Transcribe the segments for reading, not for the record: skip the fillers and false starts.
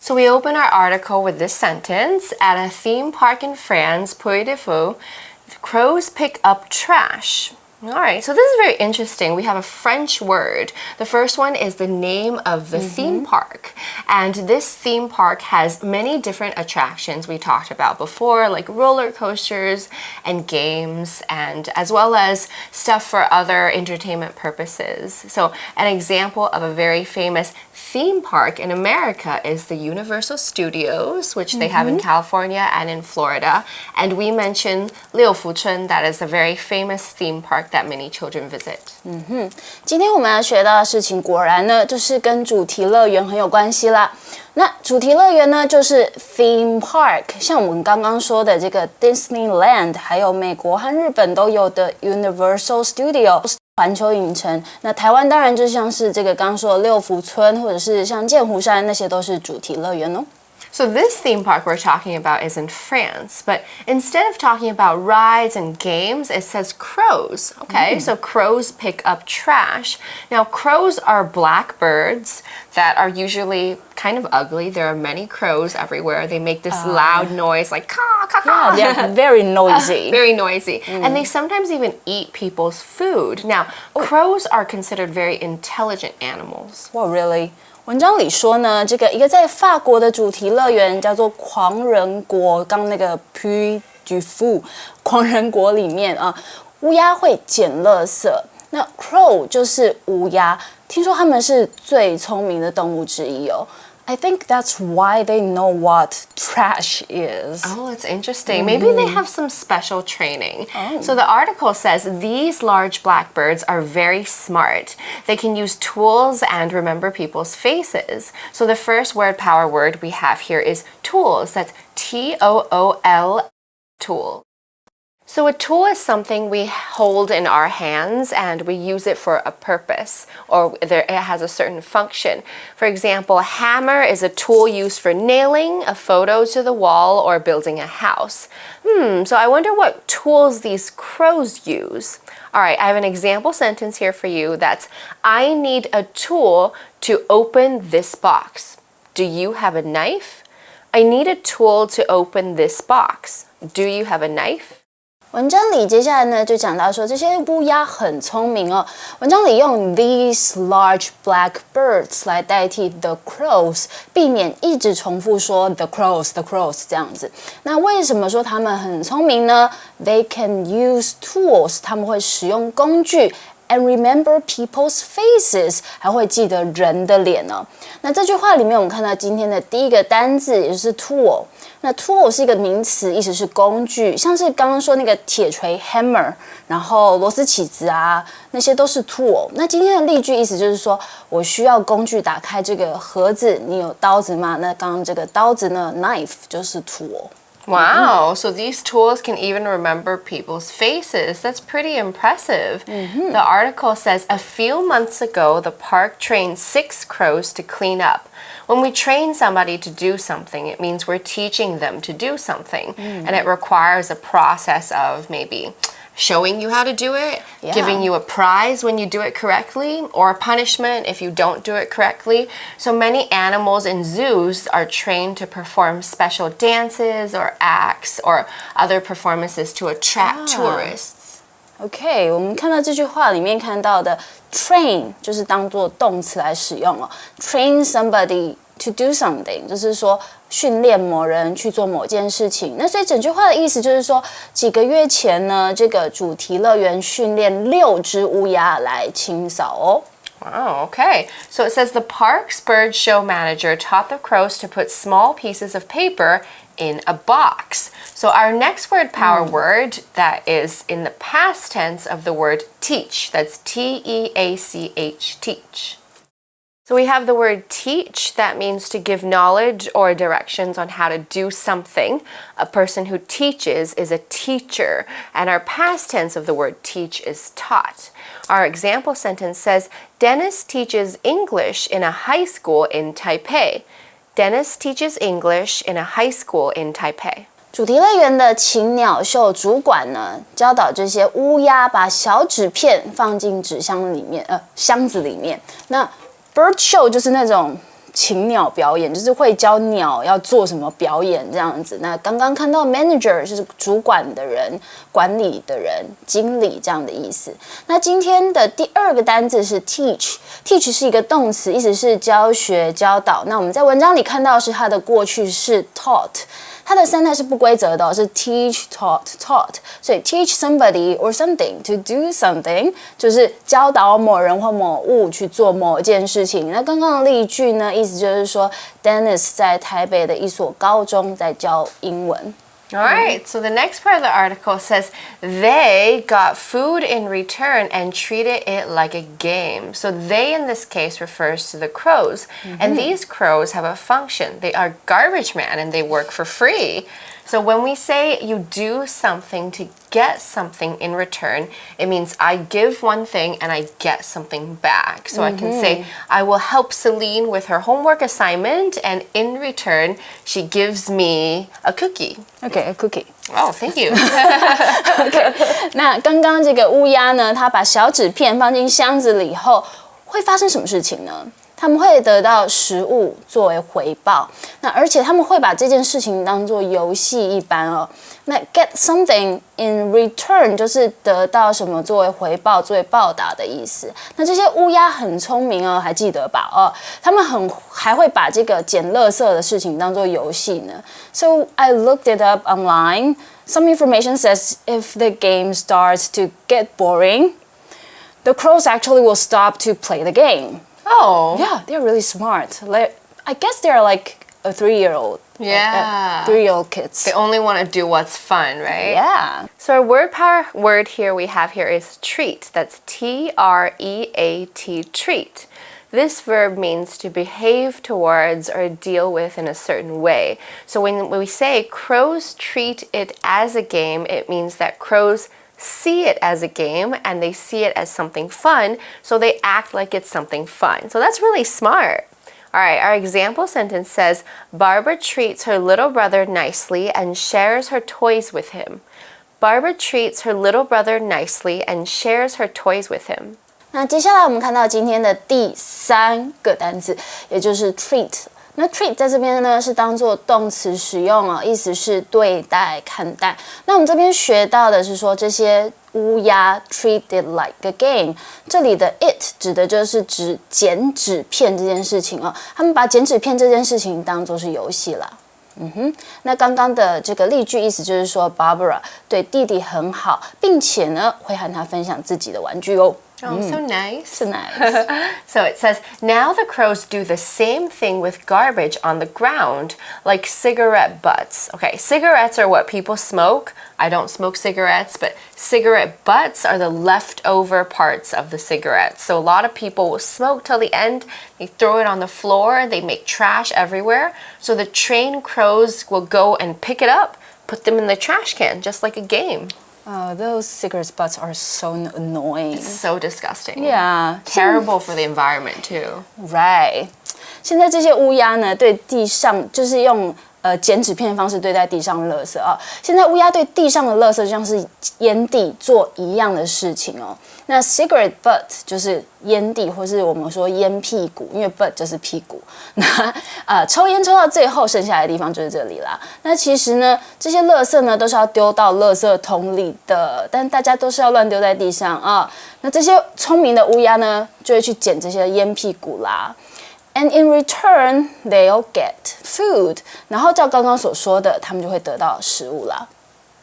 So we open our article with this sentence. At a theme park in France, Puy de Fou, crows pick up trash. All right, so this is very interesting. We have a French word. The first one is the name of the theme park. And this theme park has many different attractions we talked about before, like roller coasters and games, and as well as stuff for other entertainment purposes. So an example of a very famous theme park in America is the Universal Studios, which they have in California and in Florida. And we mentioned 六福村, that is a very famous theme park that many children visit. 今天我们要学到的事情，果然呢，就是跟主题乐园很有关系啦。那主题乐园呢，就是 theme park， 像我们刚刚说的这个 Disneyland， 还有美国和日本都有的 Universal Studios。环球影城，那台湾当然就像是这个刚刚说的六福村，或者是像剑湖山，那些都是主题乐园哦。So this theme park we're talking about is in France, but instead of talking about rides and games, it says crows. Okay, so crows pick up trash. Now, crows are black birds that are usually kind of ugly. There are many crows everywhere. They make this loud noise like caw, caw, caw. Yeah, they're very noisy. Very noisy. And they sometimes even eat people's food. Now, crows are considered very intelligent animals. Well, really? 文章里说呢，这个一个在法国的主题乐园叫做狂人国，刚那个 Puy de Fou 狂人国里面啊，乌鸦会捡垃圾。那 crow 就是乌鸦，听说它们是最聪明的动物之一哦。I think that's why they know what trash is. Oh, it's interesting. Maybe they have some special training. So the article says these large blackbirds are very smart. They can use tools and remember people's faces. So the first word power word we have here is tools. That's T-O-O-L, tool. So a tool is something we hold in our hands and we use it for a purpose, or it has a certain function. For example, a hammer is a tool used for nailing a photo to the wall or building a house. So I wonder what tools these crows use. All right, I have an example sentence here for you that's, I need a tool to open this box. Do you have a knife? I need a tool to open this box. Do you have a knife?文章里接下来呢，就讲到说这些乌鸦很聪明哦。文章里用 these large black birds 来代替 the crows， 避免一直重复说 the crows 这样子。那为什么说它们很聪明呢？ They can use tools， 他们会使用工具。And remember people's faces， 还会记得人的脸哦。那这句话里面，我们看到今天的第一个单字，也就是 tool。那 tool 是一个名词，意思是工具，像是刚刚说那个铁锤 hammer， 然后螺丝起子啊，那些都是 tool。那今天的例句意思就是说，我需要工具打开这个盒子，你有刀子吗？那刚刚这个刀子呢 ，knife 就是 tool。Wow, so these tools can even remember people's faces. That's pretty impressive. The article says, a few months ago, the park trained 6 crows to clean up. When we train somebody to do something, it means we're teaching them to do something. And it requires a process of maybe showing you how to do it, giving you a prize when you do it correctly, or a punishment if you don't do it correctly. So many animals in zoos are trained to perform special dances or acts or other performances to attract tourists. OK， 我们看到这句话里面看到的 train 就是当做动词来使用哦。Train somebody to do something 就是说训练某人去做某件事情。那所以整句话的意思就是说，几个月前呢，这个主题乐园训练6只乌鸦来清扫哦。Wow, okay. So it says the park's bird show manager taught the crows to put small pieces of paper in a box. So our next word power word that is in the past tense of the word teach. That's T-E-A-C-H, teach. So we have the word teach. That means to give knowledge or directions on how to do something. A person who teaches is a teacher. And our past tense of the word teach is taught. Our example sentence says, Dennis teaches English in a high school in Taipei. Dennis teaches English in a high school in Taipei. 主题乐园的禽鸟秀主管呢，教导这些乌鸦把小纸片放进纸箱里面，箱子里面。那 bird show 就是那种请鸟表演，就是会教鸟要做什么表演这样子。那刚刚看到 manager 就是主管的人、管理的人、经理这样的意思。那今天的第二个单字是 teach 是一个动词，意思是教学、教导。那我们在文章里看到是它的过去式 taught。它的三态是不规则的是 teach, taught， 所以 teach somebody or something to do something 就是教导某人或某物去做某件事情。那刚刚的例句呢，意思就是说 Dennis 在台北的一所高中在教英文。All right, so the next part of the article says they got food in return and treated it like a game. So they in this case refers to the crows. And these crows have a function. They are garbage man and they work for free. So when we say you do something to get something in return, it means I give one thing and I get something back. So I can say, I will help Celine with her homework assignment and in return, she gives me a cookie. Okay, a cookie. Oh, thank you. OK， 那刚刚这个乌鸦呢，它把小纸片放进箱子里以后，会发生什么事情呢？他们会得到食物作为回报，那而且他们会把这件事情当作游戏一般哦。那 get something in return 就是得到什么作为回报、作为报答的意思。那这些乌鸦很聪明哦，还记得吧？哦，他们还会把这个捡垃圾的事情当作游戏呢。So I looked it up online. Some information says if the game starts to get boring, the crows actually will stop to play the game. Oh. Yeah, they're really smart. I guess they're like a 3-year-old. Yeah. 3-year-old kids. They only want to do what's fun, right? Yeah. So our word power word here we have here is treat. That's T-R-E-A-T, treat. This verb means to behave towards or deal with in a certain way. So when we say crows treat it as a game, it means that crows see it as a game and they see it as something fun, so they act like it's something fun. So that's really smart. All right, our example sentence says, Barbara treats her little brother nicely and shares her toys with him. Barbara treats her little brother nicely and shares her toys with him. 那接下来我们看到今天的第三个单字，也就是 treat。那 treat 在这边呢是当做动词使用哦，意思是对待、看待。那我们这边学到的是说这些乌鸦 treat it like a game， 这里的 it 指的就是指剪纸片这件事情哦，他们把剪纸片这件事情当作是游戏啦。那刚刚的这个例句意思就是说 Barbara 对弟弟很好，并且呢会和他分享自己的玩具哦。Oh, so nice. So nice. So it says, now the crows do the same thing with garbage on the ground, like cigarette butts. Okay, cigarettes are what people smoke. I don't smoke cigarettes, but cigarette butts are the leftover parts of the cigarettes. So a lot of people will smoke till the end, they throw it on the floor, they make trash everywhere. So the trained crows will go and pick it up, put them in the trash can, just like a game. Oh, those cigarette butts are so annoying. So disgusting. Yeah. Terrible for the environment too. Right. 现在这些乌鸦呢，对地上就是用剪纸片的方式对待地上的垃圾啊。现在乌鸦对地上的垃圾就像是烟蒂做一样的事情哦。那 cigarette butt 就是烟蒂，或是我们说烟屁股，因为 butt 就是屁股。那抽烟抽到最后剩下来的地方就是这里啦。那其实呢，这些垃圾呢都是要丢到垃圾桶里的，但大家都是要乱丢在地上啊。那这些聪明的乌鸦呢，就会去捡这些烟屁股啦。And in return, they'll get food. 然后照刚刚所说的，他们就会得到食物啦。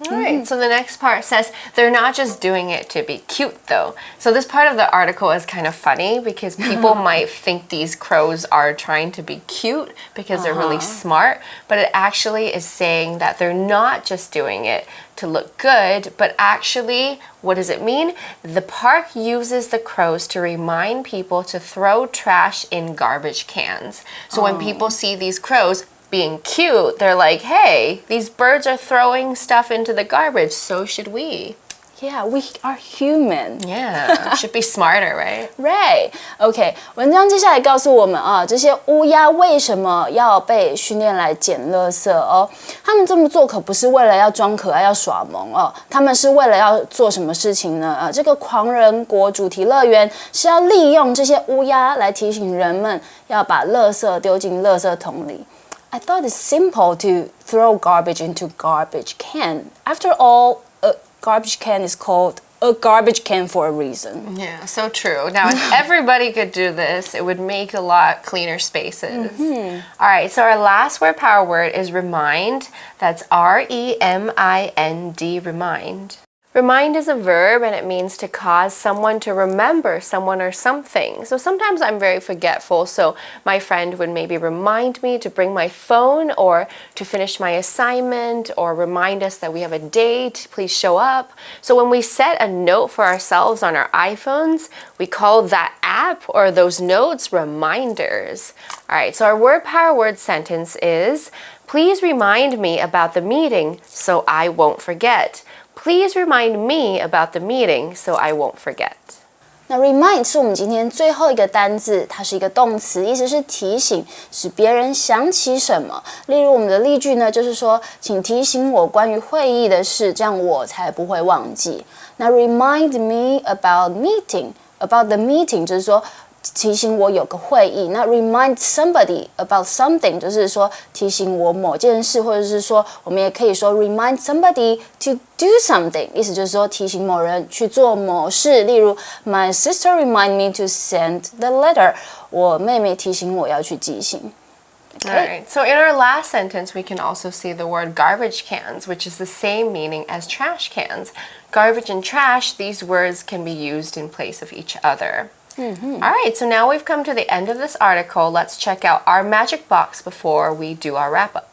All right, so the next part says they're not just doing it to be cute, though. So this part of the article is kind of funny because people might think these crows are trying to be cute because they're really smart, but it actually is saying that they're not just doing it to look good, but actually, what does it mean? The park uses the crows to remind people to throw trash in garbage cans. So when people see these crows being cute, they're like, hey, these birds are throwing stuff into the garbage, so should we. Yeah, we are human. Yeah, should be smarter, right? Right. OK. 文章接下来告诉我们啊，这些乌鸦为什么要被训练来捡垃圾哦？他们这么做可不是为了要装可爱、要耍萌哦，他们是为了要做什么事情呢？这个狂人国主题乐园是要利用这些乌鸦来提醒人们要把垃圾丢进垃圾桶里。I thought it's simple to throw garbage into garbage can. After all, a garbage can is called a garbage can for a reason. Yeah, so true. Now, if everybody could do this, it would make a lot cleaner spaces. All right, so our last word power word is remind. That's R-E-M-I-N-D, remind. Remind is a verb and it means to cause someone to remember someone or something. So sometimes I'm very forgetful, so my friend would maybe remind me to bring my phone or to finish my assignment or remind us that we have a date, please show up. So when we set a note for ourselves on our iPhones, we call that app or those notes reminders. All right, so our word power word sentence is, please remind me about the meeting so I won't forget. Please remind me about the meeting so I won't forget. 那 remind 是我们今天最后一个单字，它是一个动词，意思是提醒，使别人想起什么。例如我们的例句呢，就是说，请提醒我关于会议的事，这样我才不会忘记。那 remind me about meeting，about the meeting 就是说提醒我有个会议。那 remind somebody about something 就是说提醒我某件事，或者是说我们也可以说 remind somebody to do something， 意思就是说提醒某人去做某事。例如 my sister remind me to send the letter， 我妹妹提醒我要去寄信。All right, so in our last sentence, we can also see the word garbage cans, which is the same meaning as trash cans. Garbage and trash, these words can be used in place of each other. All right, so now we've come to the end of this article. Let's check out our magic box before we do our wrap-up.